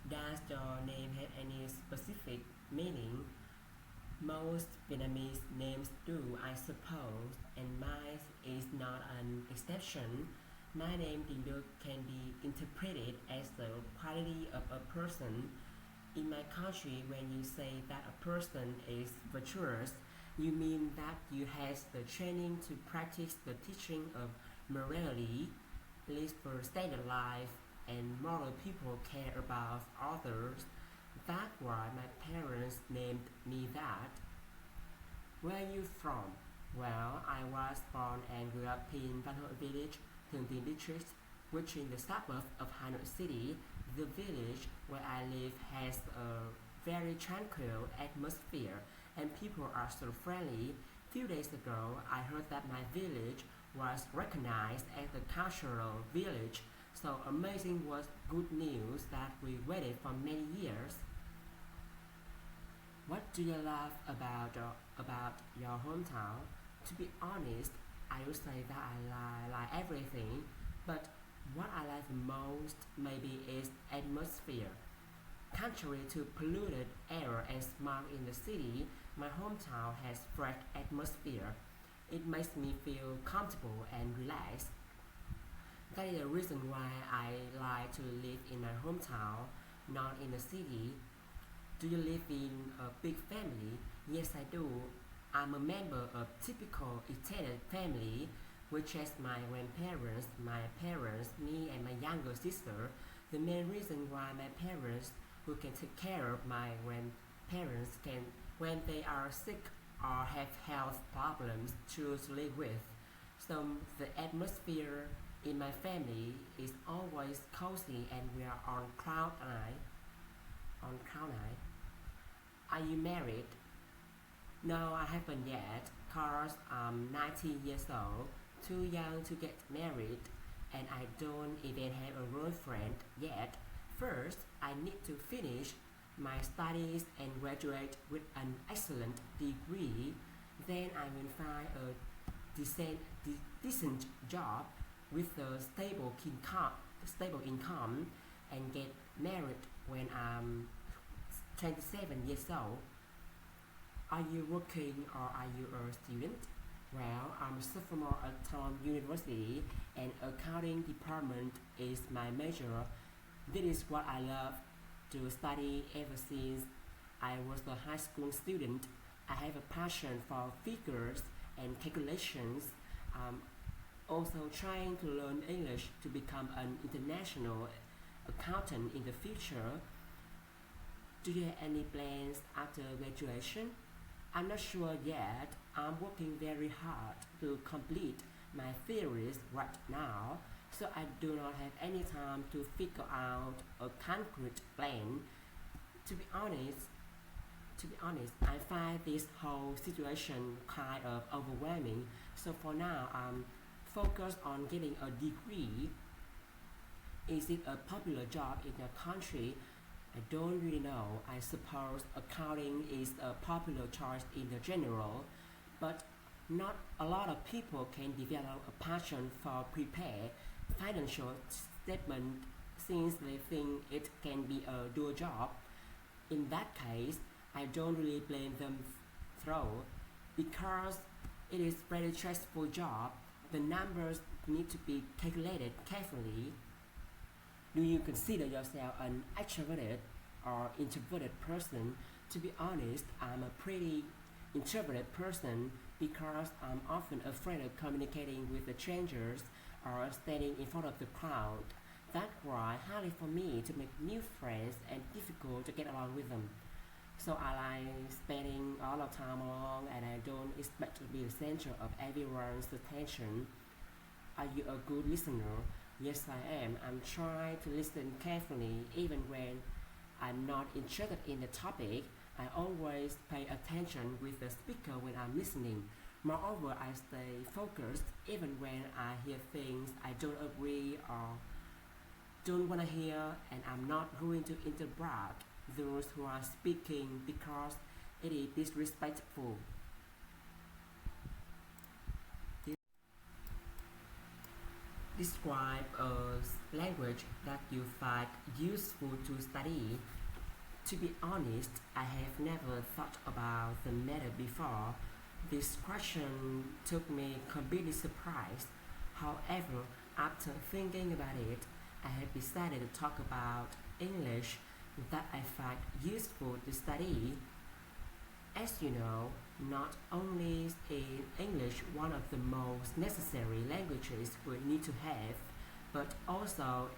Does your name have any specific meaning? Most Vietnamese names do, I suppose, and mine is not an exception. My name Đình Duc can be interpreted as the quality of a person. In my country, when you say that a person is virtuous, you mean that you has the training to practice the teaching of morality, live for standard life, and moral people care about others. That's why my parents named me that. Where are you from? Well, I was born and grew up in Văn Hội village, Thường Tín district, which is the suburb of Hanoi City. The village where I live has a very tranquil atmosphere and people are so friendly. Few days ago, I heard that my village was recognized as the cultural village. So amazing was good news that we waited for many years. What do you love about your hometown? To be honest, I would say that like everything, but what I like the most maybe is atmosphere. Contrary to polluted air and smog in the city, my hometown has fresh atmosphere. It makes me feel comfortable and relaxed. That is the reason why I like to live in my hometown, not in the city. Do you live in a big family? Yes, I do. I'm a member of typical Italian family, which has my grandparents, my parents, me, and my younger sister. The main reason why my parents, who can take care of my grandparents, can when they are sick or have health problems, choose to live with. So the atmosphere in my family is always cozy, and we are on cloud nine. On cloud nine. Are you married? No, I haven't yet, cause I'm 19 years old, too young to get married, and I don't even have a girlfriend yet. First, I need to finish my studies and graduate with an excellent degree. Then I will find a decent job with a stable income, and get married when I'm 27 years old. Are you working or are you a student? Well, I'm a sophomore at Tom University and accounting department is my major. This is what I love to study ever since I was a high school student. I have a passion for figures and calculations. I'm also trying to learn English to become an international accountant in the future. Do you have any plans after graduation? I'm not sure yet. I'm working very hard to complete my theories right now, so I do not have any time to figure out a concrete plan. To be honest, I find this whole situation kind of overwhelming. So for now, I'm focused on getting a degree. Is it a popular job in your country? I don't really know. I suppose accounting is a popular choice in the general, but not a lot of people can develop a passion for prepare financial statement since they think it can be a dual job. In that case, I don't really blame them through because it is very stressful job. The numbers need to be calculated carefully. Do you consider yourself an extroverted or introverted person? To be honest, I'm a pretty introverted person because I'm often afraid of communicating with the strangers or standing in front of the crowd. That's why hard for me to make new friends and difficult to get along with them. So I like spending all the time alone and I don't expect to be the center of everyone's attention. Are you a good listener? Yes, I am. I'm trying to listen carefully even when I'm not interested in the topic. I always pay attention with the speaker when I'm listening. Moreover, I stay focused even when I hear things I don't agree or don't want to hear, and I'm not going to interrupt those who are speaking because it is disrespectful. Describe a language that you find useful to study. To be honest, I have never thought about the matter before. This question took me completely surprised. However, after thinking about it, I have decided to talk about English that I find useful to study. As you know, not only is English one of the most necessary languages we need to have, but also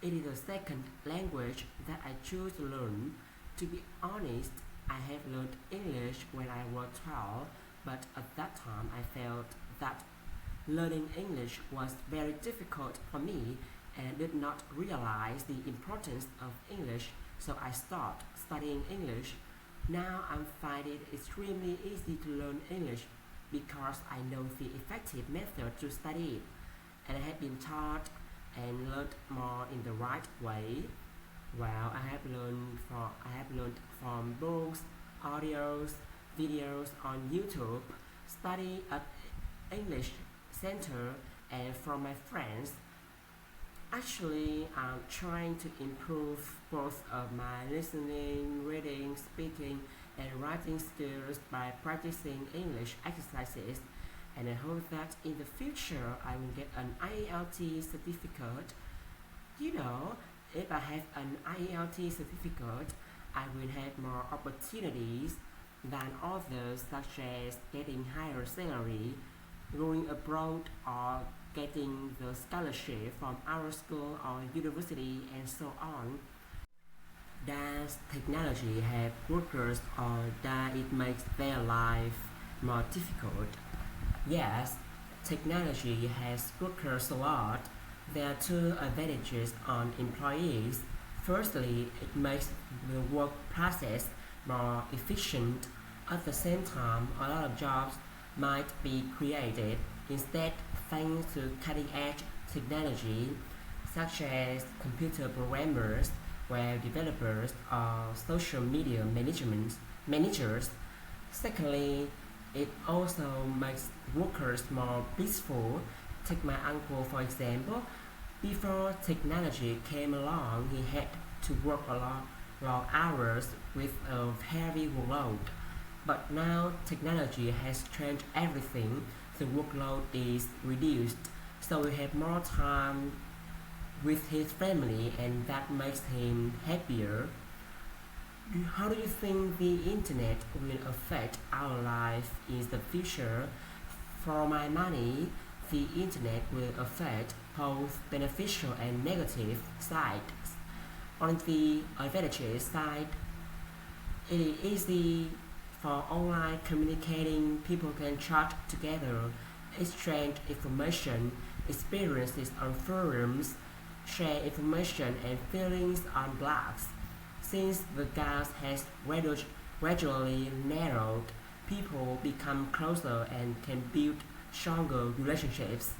it is the second language that I choose to learn. To be honest, I have learned English when I was 12, but at that time I felt that learning English was very difficult for me and did not realize the importance of English, so I stopped studying English. Now I find it extremely easy to learn English because I know the effective method to study it, and I have been taught and learned more in the right way. Well, I have learned from books, audios, videos on YouTube, study at English Center, and from my friends. Actually, I'm trying to improve both of my listening, reading, speaking, and writing skills by practicing English exercises. And I hope that in the future I will get an IELT certificate. You know, if I have an IELT certificate, I will have more opportunities than others, such as getting higher salary, going abroad, or getting the scholarship from our school or university, and so on. Does technology help workers or does it make their life more difficult? Yes, technology has workers a lot. There are two advantages on employees. Firstly, it makes the work process more efficient. At the same time, a lot of jobs might be created instead thanks to cutting edge technology such as computer programmers, web developers, or social media managers. Secondly, it also makes workers more peaceful. Take my uncle for example. Before technology came along, he had to work a lot long hours with a heavy workload. But now technology has changed everything. The workload is reduced, so we have more time with his family, and that makes him happier. How do you think the internet will affect our life in the future? For my money, the internet will affect both beneficial and negative sides. On the advantages side, it is easy for online communicating. People can chat together, exchange information, experiences on forums, share information and feelings on blogs. Since the gap has gradually narrowed, people become closer and can build stronger relationships.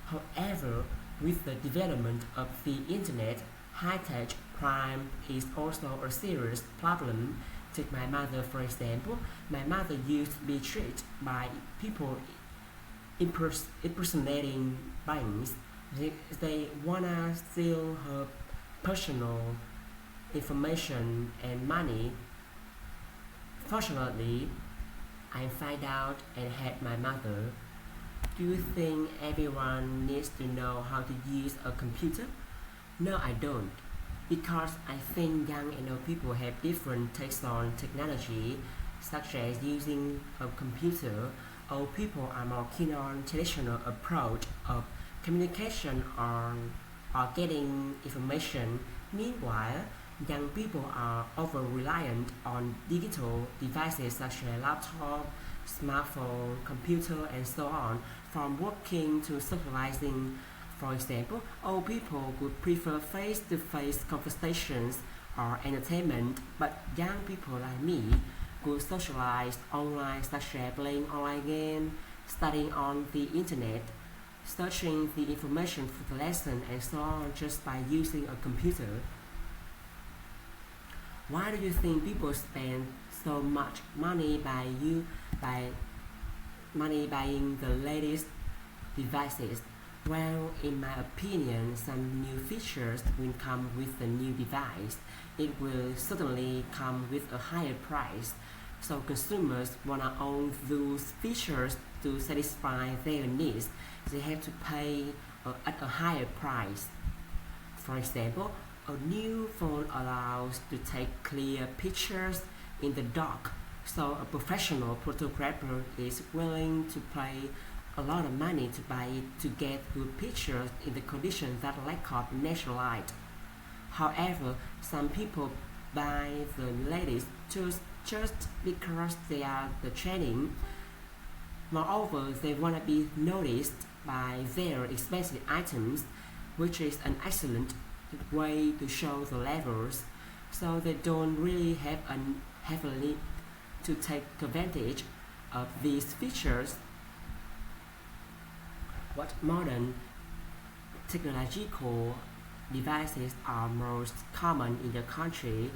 However, with the development of the internet, high-tech crime is also a serious problem. Take my mother for example. My mother used to be treated by people impersonating banks. They wanna steal her personal information and money. Fortunately, I find out and help my mother. Do you think everyone needs to know how to use a computer? No, I don't. Because I think young and old people have different takes on technology, such as using a computer. Old people are more keen on traditional approach of communication or getting information. Meanwhile, young people are over reliant on digital devices such as laptop, smartphone, computer, and so on, from working to socializing. For example, old people would prefer face-to-face conversations or entertainment, but young people like me would socialize online, such as playing online games, studying on the internet, searching the information for the lesson, and so on, just by using a computer. Why do you think people spend so much money buying the latest devices? Well, in my opinion, some new features will come with the new device. It will certainly come with a higher price. So consumers wanna own those features to satisfy their needs. They have to pay at a higher price. For example, a new phone allows to take clear pictures in the dark. So a professional photographer is willing to pay a lot of money to buy it to get good pictures in the conditions that lack of natural light. However, some people buy the latest just because they are the trending. Moreover, they want to be noticed by their expensive items, which is an excellent way to show the levels. So they don't really have a need to take advantage of these features. What modern technological devices are most common in the country?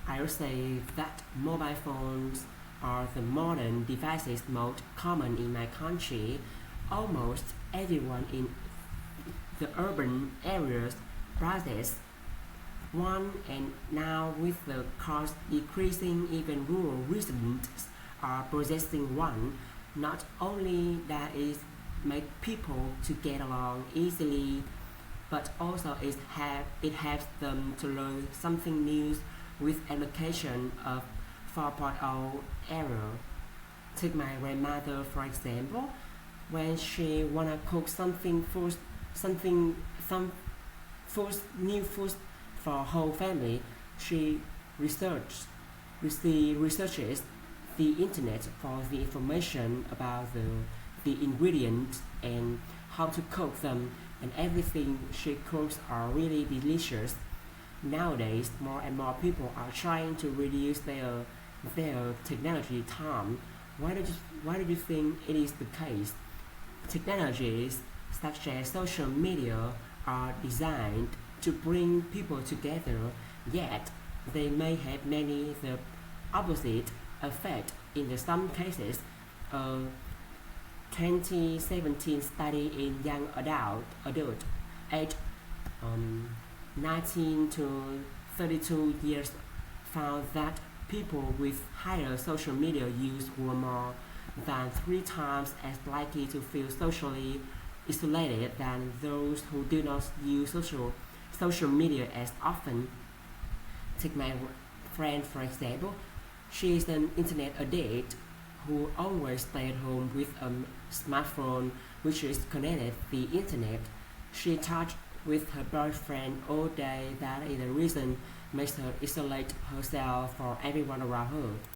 I would say that mobile phones are the modern devices most common in my country. Almost everyone in the urban areas possesses one, and now with the cost decreasing, even rural residents are possessing one. Not only that it make people to get along easily, but also it helps them to learn something new with education of 4.0 era. Take my grandmother for example. When she wanna cook something some food new food for whole family, she research she researches the internet for the information about the ingredients and how to cook them, and everything she cooks are really delicious. Nowadays, more and more people are trying to reduce their technology time. Why do you think it is the case? Technologies such as social media are designed to bring people together, yet they may have many the opposite effect in some cases. A 2017 study in young adult aged 19 to 32 years found that people with higher social media use were more than 3 times as likely to feel socially isolated than those who do not use social media as often. Take my friend for example. She is an internet addict who always stay at home with a smartphone which is connected to the internet. She talks with her boyfriend all day. That is the reason makes her isolate herself from everyone around her.